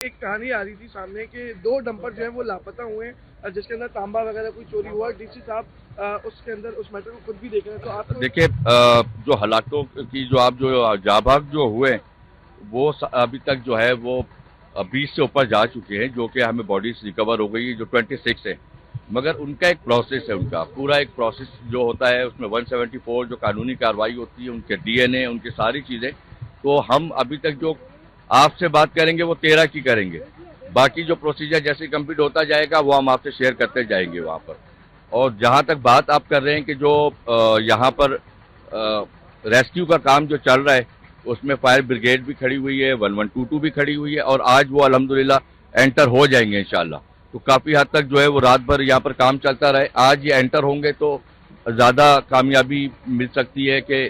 एक कहानी आ रही थी सामने कि दो डंपर जो है वो लापता हुए हैं, जिसके अंदर तांबा वगैरह कोई चोरी हुआ। डीसी साहब उसके अंदर उस मैटर को खुद भी देख रहे हैं, तो आप देखिए जो हालातों की जो जाबाक जो हुए वो अभी तक जो है वो 20 से ऊपर जा चुके हैं, जो कि हमें बॉडीज रिकवर हो गई है, जो 26 है। मगर उनका एक प्रोसेस है, उनका पूरा एक प्रोसेस जो होता है उसमें 174 जो कानूनी कार्रवाई होती है, उनके DNA उनकी सारी चीज़ें। तो हम अभी तक जो आपसे बात करेंगे वो 13 की करेंगे, बाकी जो प्रोसीजर जैसे कंप्लीट होता जाएगा वो हम आपसे शेयर करते जाएंगे वहाँ पर। और जहाँ तक बात आप कर रहे हैं कि जो यहाँ पर रेस्क्यू का काम जो चल रहा है उसमें फायर ब्रिगेड भी खड़ी हुई है, 1122 भी खड़ी हुई है, और आज वो अल्हम्दुलिल्लाह एंटर हो जाएंगे इंशाल्लाह। तो काफ़ी हद तक जो है वो रात भर यहाँ पर काम चलता रहे। आज ये एंटर होंगे तो ज़्यादा कामयाबी मिल सकती है कि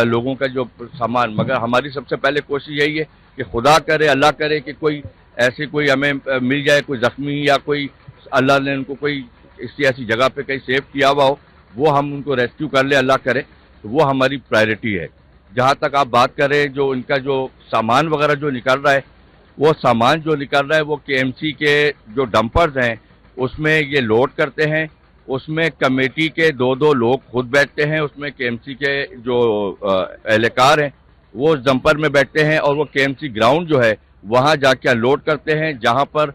लोगों का जो सामान। मगर हमारी सबसे पहले कोशिश यही है कि खुदा करे अल्लाह करे कि कोई ऐसे कोई हमें मिल जाए, कोई जख्मी या कोई अल्लाह ने उनको कोई इसी ऐसी जगह पे कहीं सेव किया हुआ हो, वो हम उनको रेस्क्यू कर ले, अल्लाह करे। तो वो हमारी प्रायोरिटी है। जहाँ तक आप बात करें जो इनका जो सामान वगैरह जो निकल रहा है, वो सामान जो निकल रहा है वो KMC के जो डंपर्स हैं उसमें ये लोड करते हैं। उसमें कमेटी के दो लोग खुद बैठते हैं, उसमें KMC के जो एहलकार हैं वो उस डंपर में बैठते हैं, और वो KMC ग्राउंड जो है वहाँ जाके अनलोड करते हैं। जहाँ पर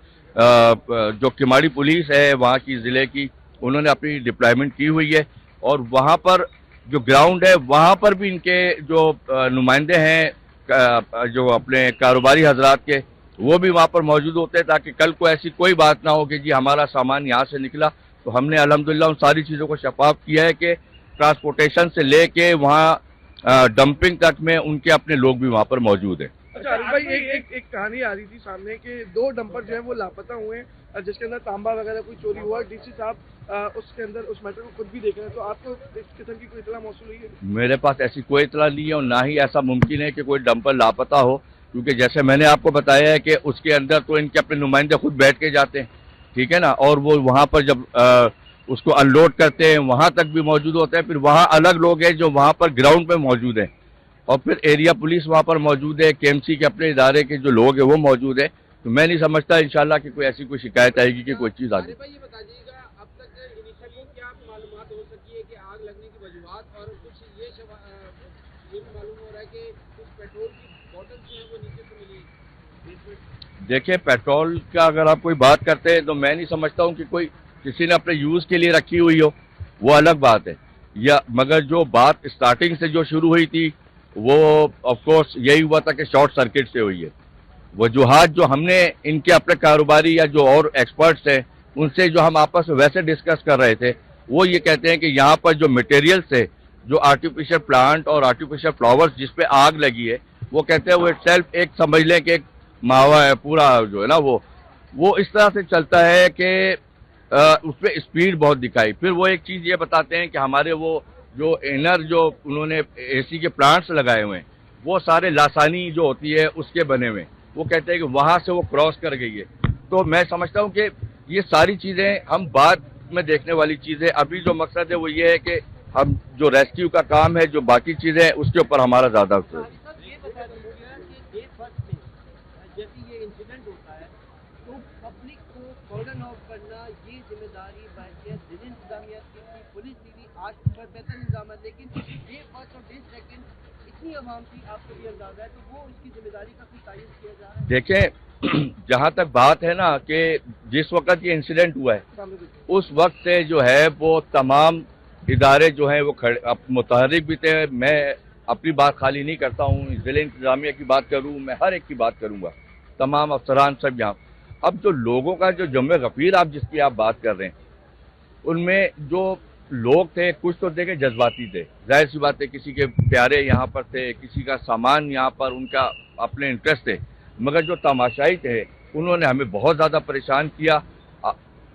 जो किमाड़ी पुलिस है वहाँ की ज़िले की, उन्होंने अपनी डिप्लॉयमेंट की हुई है, और वहाँ पर जो ग्राउंड है वहाँ पर भी इनके जो नुमाइंदे हैं जो अपने कारोबारी हजरात के, वो भी वहाँ पर मौजूद होते हैं, ताकि कल को ऐसी कोई बात ना हो कि जी हमारा सामान यहाँ से निकला। तो हमने अल्हम्दुलिल्लाह उन सारी चीज़ों को शफाफ किया है कि ट्रांसपोर्टेशन से लेके वहाँ डंपिंग तक में उनके अपने लोग भी वहाँ पर मौजूद हैं। अच्छा आरिफ भाई, एक कहानी आ रही थी सामने कि दो डंपर जो है वो लापता हुए हैं, जिसके अंदर तांबा वगैरह कोई चोरी हुआ। डीसी साहब उसके अंदर उस मैटर को खुद भी देख रहे हैं, तो आपको इस किस्म की कोई इतला मौसूल हुई है? मेरे पास ऐसी कोई इतला नहीं है, और ना ही ऐसा मुमकिन है कि कोई डंपर लापता हो, क्योंकि जैसे मैंने आपको बताया है कि उसके अंदर तो इनके अपने नुमाइंदे खुद बैठ के जाते हैं, ठीक है ना, और वो वहाँ पर जब उसको अनलोड करते हैं वहाँ तक भी मौजूद होते हैं। फिर वहाँ अलग लोग हैं जो वहाँ पर ग्राउंड पे मौजूद हैं, और फिर एरिया पुलिस वहाँ पर मौजूद है, KMC के अपने इदारे के जो लोग हैं वो मौजूद है। तो मैं नहीं समझता इंशाल्लाह कि कोई ऐसी कोई शिकायत आएगी कि कोई चीज़ आगे। ये बता दीजिएगा अब तक इनिशियली क्या मालूमात हो सकी है कि आग लगने की वजूहात, और कुछ ये भी मालूम हो रहा है कि कुछ पेट्रोल की बोतल जो है वो नीचे से मिली? देखिए पेट्रोल का अगर आप कोई बात करते हैं तो मैं नहीं समझता हूँ कि कोई किसी ने अपने यूज़ के लिए रखी हुई हो, वो अलग बात है। या मगर जो बात स्टार्टिंग से जो शुरू हुई थी वो ऑफ कोर्स यही हुआ था कि शॉर्ट सर्किट से हुई है। वजूहात जो हमने इनके अपने कारोबारी या जो और एक्सपर्ट्स हैं उनसे जो हम आपस में वैसे डिस्कस कर रहे थे, वो ये कहते हैं कि यहाँ पर जो मटेरियल्स है, जो आर्टिफिशियल प्लांट और आर्टिफिशियल फ्लावर्स जिस पे आग लगी है, वो कहते हैं वो इटसेल्फ एक समझ लें कि एक मावा है पूरा जो है ना, वो इस तरह से चलता है कि उस पर स्पीड बहुत दिखाई। फिर वो एक चीज़ ये बताते हैं कि हमारे वो जो इनर जो उन्होंने AC के प्लांट्स लगाए हुए हैं वो सारे लासानी जो होती है उसके बने हुए हैं। वो कहते हैं कि वहाँ से वो क्रॉस कर गई है। तो मैं समझता हूँ कि ये सारी चीज़ें हम बाद में देखने वाली चीज़ें, अभी जो मकसद है वो ये है कि हम जो रेस्क्यू का काम है, जो बाकी चीज़ें हैं उसके ऊपर हमारा ज़्यादा ये बता दीजिएगा कि डे फर्स्ट में जैसे ये इंसिडेंट होता है तो पब्लिक को कॉर्डन ऑफ करना, ये जिम्मेदारी बाहर जिला इंतजामिया की थी, पुलिस की थी, आज पर बेहतर इंतजाम है, लेकिन डे फर्स्ट और डे सेकेंड इतनी आवाम थी, आपको भी अंदाजा है, तो वो इसकी जिम्मेदारी का कोई तयन किया जा रहा है? देखें जहाँ तक बात है ना कि जिस वक्त ये इंसिडेंट हुआ है उस वक्त से जो है वो तमाम इदारे जो हैं वो मुतहर्रिक भी थे। मैं अपनी बात खाली नहीं करता हूँ, ज़िले इंतजामिया की बात करूँ, मैं हर एक की बात करूँगा, तमाम अफसरान सब यहाँ। अब जो लोगों का जो जम्मे गफीर आप जिसकी आप बात कर रहे हैं, उनमें जो लोग थे कुछ तो देखे जज्बाती थे, जाहिर सी बात है, किसी के प्यारे यहाँ पर थे, किसी का सामान यहाँ पर उनका अपने इंटरेस्ट थे। मगर जो तमाशाई थे उन्होंने हमें बहुत ज़्यादा परेशान किया।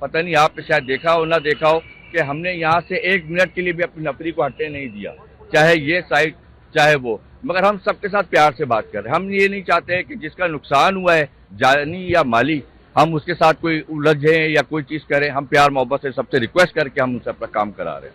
पता नहीं आपने शायद देखा हो ना देखा हो कि हमने यहाँ से 1 मिनट के लिए भी अपनी नफरी को हटने नहीं दिया, चाहे ये साइड चाहे वो। मगर हम सबके साथ प्यार से बात कर रहे हैं। हम ये नहीं चाहते कि जिसका नुकसान हुआ है जानी या माली, हम उसके साथ कोई उलझें या कोई चीज़ करें। हम प्यार मोहब्बत से सबसे रिक्वेस्ट करके हम उनसे अपना काम करा रहे हैं।